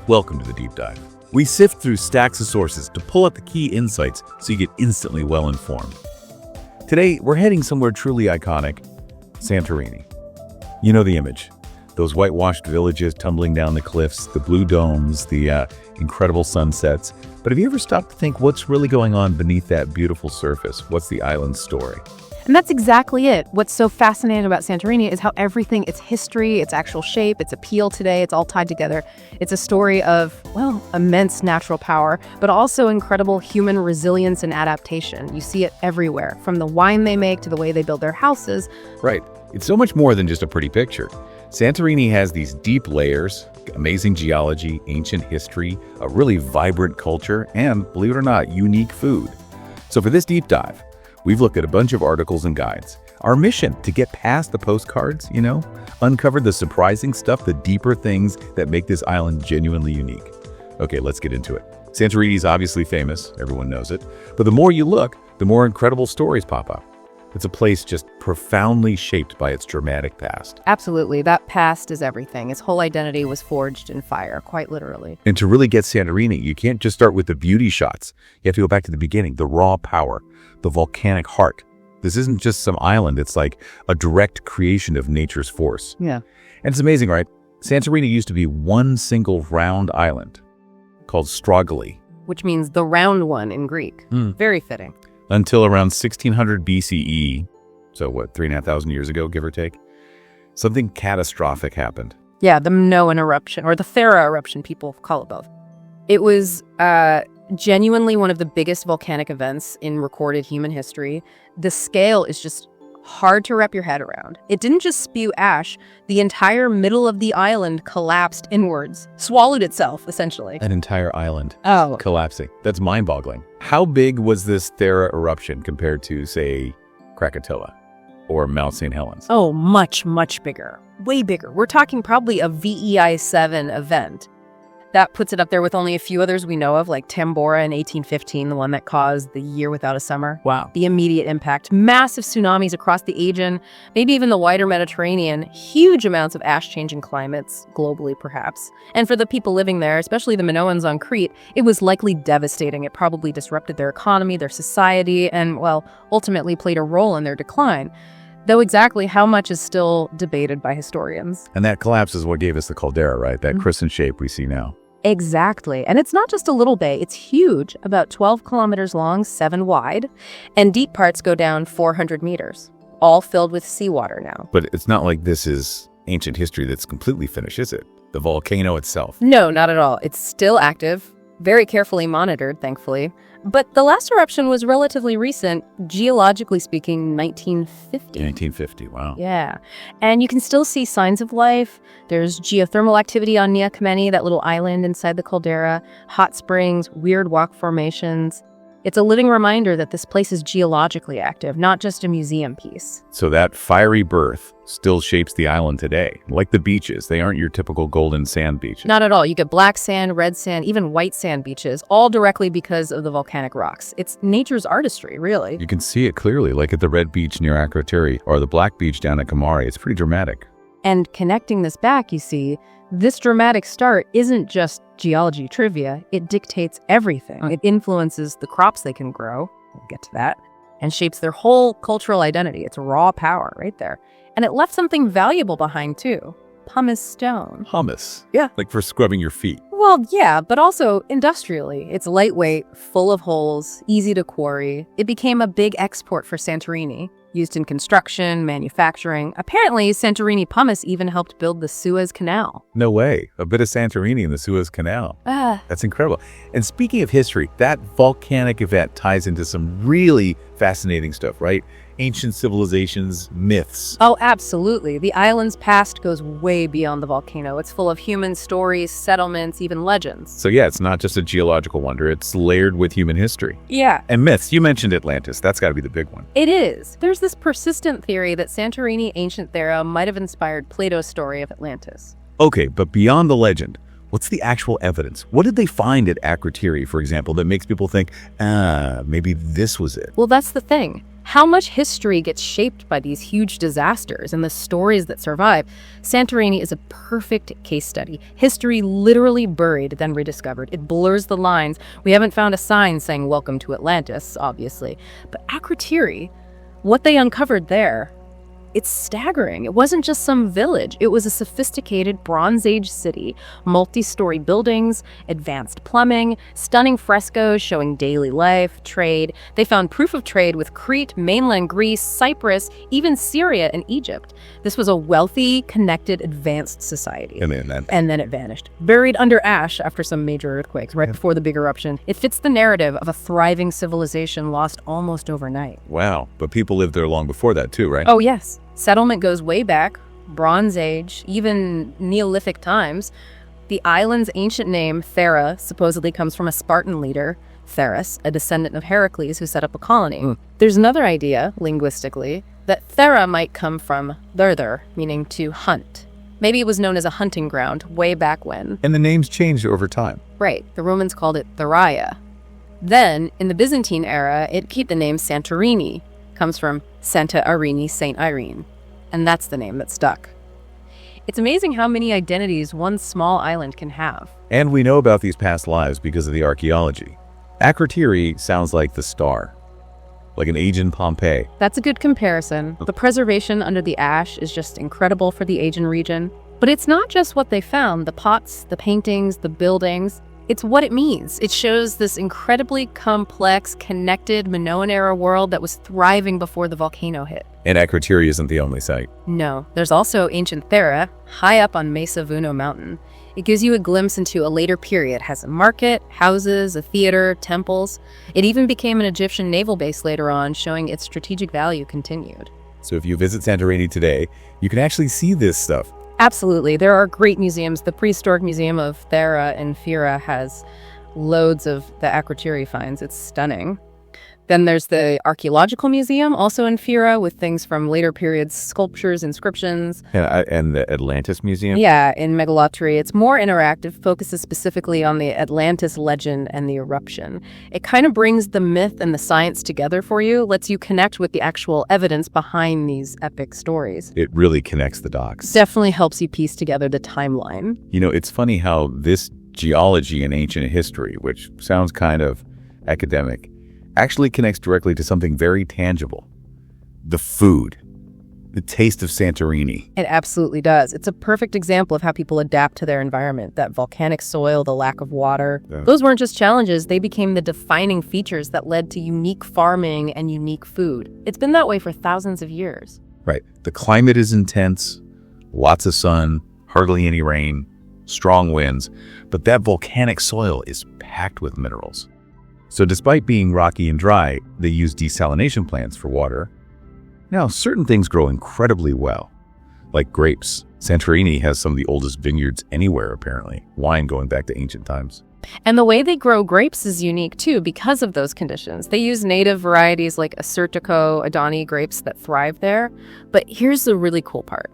Welcome to the Deep Dive. We sift through stacks of sources to pull out the key insights so you get instantly well-informed. Today, we're heading somewhere truly iconic, Santorini. You know the image. Those whitewashed villages tumbling down the cliffs, the blue domes, the incredible sunsets. But have you ever stopped to think what's really going on beneath that beautiful surface? What's the island's story? And that's exactly it. What's so fascinating about Santorini is how everything, its history, its actual shape, its appeal today, it's all tied together. It's a story of, well, immense natural power, but also incredible human resilience and adaptation. You see it everywhere, from the wine they make to the way they build their houses. Right. It's so much more than just a pretty picture. Santorini has these deep layers, amazing geology, ancient history, a really vibrant culture, and, believe it or not, unique food. So for this deep dive, we've looked at a bunch of articles and guides. Our mission, to get past the postcards, uncover the surprising stuff, the deeper things that make this island genuinely unique. Okay, let's get into it. Santorini is obviously famous, everyone knows it, but the more you look, the more incredible stories pop up. It's a place just profoundly shaped by its dramatic past. Absolutely. That past is everything. Its whole identity was forged in fire, quite literally. And to really get Santorini, you can't just start with the beauty shots. You have to go back to the beginning, the raw power, the volcanic heart. This isn't just some island. It's like a direct creation of nature's force. Yeah. And it's amazing, right? Santorini used to be one single round island called Stragoli. Which means the round one in Greek. Very fitting. Until around 1600 BCE, so 3,500 years ago, give or take, something catastrophic happened. Yeah, the Minoan eruption, or the Thira eruption, people call it both. It was genuinely one of the biggest volcanic events in recorded human history. The scale is just hard to wrap your head around. It didn't just spew ash. The entire middle of the island collapsed inwards, swallowed itself, essentially. An entire island collapsing. That's mind-boggling. How big was this Thira eruption compared to, say, Krakatoa or Mount St. Helens? Oh, much, much bigger. Way bigger. We're talking probably a VEI 7 event. That puts it up there with only a few others we know of, like Tambora in 1815, the one that caused the year without a summer. Wow. The immediate impact. Massive tsunamis across the Aegean, maybe even the wider Mediterranean. Huge amounts of ash-changing climates, globally perhaps. And for the people living there, especially the Minoans on Crete, it was likely devastating. It probably disrupted their economy, their society, and, well, ultimately played a role in their decline. Though exactly how much is still debated by historians. And that collapse is what gave us the caldera, right? That crescent shape we see now. Exactly. And it's not just a little bay. It's huge, about 12 kilometers long, 7 wide, and deep parts go down 400 meters, all filled with seawater now. But it's not like this is ancient history that's completely finished, is it? The volcano itself. No, not at all. It's still active, very carefully monitored, thankfully. But the last eruption was relatively recent, geologically speaking, 1950. 1950, wow. Yeah. And you can still see signs of life. There's geothermal activity on Niakameni, that little island inside the caldera, hot springs, weird rock formations. It's a living reminder that this place is geologically active, not just a museum piece. So that fiery birth still shapes the island today. Like the beaches, they aren't your typical golden sand beaches. Not at all. You get black sand, red sand, even white sand beaches, all directly because of the volcanic rocks. It's nature's artistry, really. You can see it clearly, like at the red beach near Akrotiri or the black beach down at Kamari. It's pretty dramatic. And connecting this back, you see, this dramatic start isn't just geology trivia. It dictates everything. It influences the crops they can grow, we'll get to that, and shapes their whole cultural identity. It's raw power right there. And it left something valuable behind, too. Pumice stone. Hummus? Yeah. Like for scrubbing your feet? Well, yeah, but also industrially. It's lightweight, full of holes, easy to quarry. It became a big export for Santorini, used in construction, manufacturing. Apparently, Santorini pumice even helped build the Suez Canal. No way. A bit of Santorini in the Suez Canal. That's incredible. And speaking of history, that volcanic event ties into some really fascinating stuff, right? Ancient civilizations, myths. Oh, absolutely. The island's past goes way beyond the volcano. It's full of human stories, settlements, even legends. So yeah, it's not just a geological wonder. It's layered with human history. Yeah. And myths. You mentioned Atlantis. That's got to be the big one. It is. There's this persistent theory that Santorini ancient Thera might have inspired Plato's story of Atlantis. Okay, but beyond the legend, what's the actual evidence? What did they find at Akrotiri, for example, that makes people think, maybe this was it? Well, that's the thing. how much history gets shaped by these huge disasters and the stories that survive. Santorini is a perfect case study. History literally buried, then rediscovered. It blurs the lines. We haven't found a sign saying welcome to Atlantis, obviously. But Akrotiri, what they uncovered there, it's staggering. It wasn't just some village. It was a sophisticated Bronze Age city, multi-story buildings, advanced plumbing, stunning frescoes showing daily life, trade. They found proof of trade with Crete, mainland Greece, Cyprus, even Syria and Egypt. This was a wealthy, connected, advanced society. And then it vanished. Buried under ash after some major earthquakes, right before the big eruption. It fits the narrative of a thriving civilization lost almost overnight. Wow, but people lived there long before that too, right? Oh, yes. Settlement goes way back, Bronze Age, even Neolithic times. The island's ancient name, Thira, supposedly comes from a Spartan leader, Theras, a descendant of Heracles who set up a colony. There's another idea, linguistically, that Thera might come from thurther, meaning to hunt. Maybe it was known as a hunting ground way back when. And the names changed over time. Right, the Romans called it Thiraia. Then, in the Byzantine era, it kept the name Santorini, comes from Santa Irene, Saint Irene, and that's the name that stuck. It's amazing how many identities one small island can have. And we know about these past lives because of the archaeology. Akrotiri sounds like the star, like an Aegean Pompeii. That's a good comparison. The preservation under the ash is just incredible for the Aegean region. But it's not just what they found, the pots, the paintings, the buildings. It's what it means. It shows this incredibly complex, connected Minoan-era world that was thriving before the volcano hit. And Akrotiri isn't the only site. No, there's also ancient Thera, high up on Mesa Vuno Mountain. It gives you a glimpse into a later period. It has a market, houses, a theater, temples. It even became an Egyptian naval base later on, showing its strategic value continued. So if you visit Santorini today, you can actually see this stuff. Absolutely. There are great museums. The Prehistoric Museum of Thera in Thira has loads of the Akrotiri finds. It's stunning. Then there's the Archaeological Museum, also in Thira, with things from later periods, sculptures, inscriptions. And the Atlantis Museum? Yeah, in Megalotri. It's more interactive, focuses specifically on the Atlantis legend and the eruption. It kind of brings the myth and the science together for you, lets you connect with the actual evidence behind these epic stories. It really connects the dots. Definitely helps you piece together the timeline. You know, it's funny how this geology and ancient history, which sounds kind of academic, actually connects directly to something very tangible. The food. The taste of Santorini. It absolutely does. It's a perfect example of how people adapt to their environment. That volcanic soil, the lack of water. Yeah. Those weren't just challenges. They became the defining features that led to unique farming and unique food. It's been that way for thousands of years. Right. The climate is intense, lots of sun, hardly any rain, strong winds, but that volcanic soil is packed with minerals. So despite being rocky and dry, they use desalination plants for water. Now, certain things grow incredibly well, like grapes. Santorini has some of the oldest vineyards anywhere, apparently. Wine going back to ancient times. And the way they grow grapes is unique, too, because of those conditions. They use native varieties like Assyrtiko, Adani grapes that thrive there. But here's the really cool part.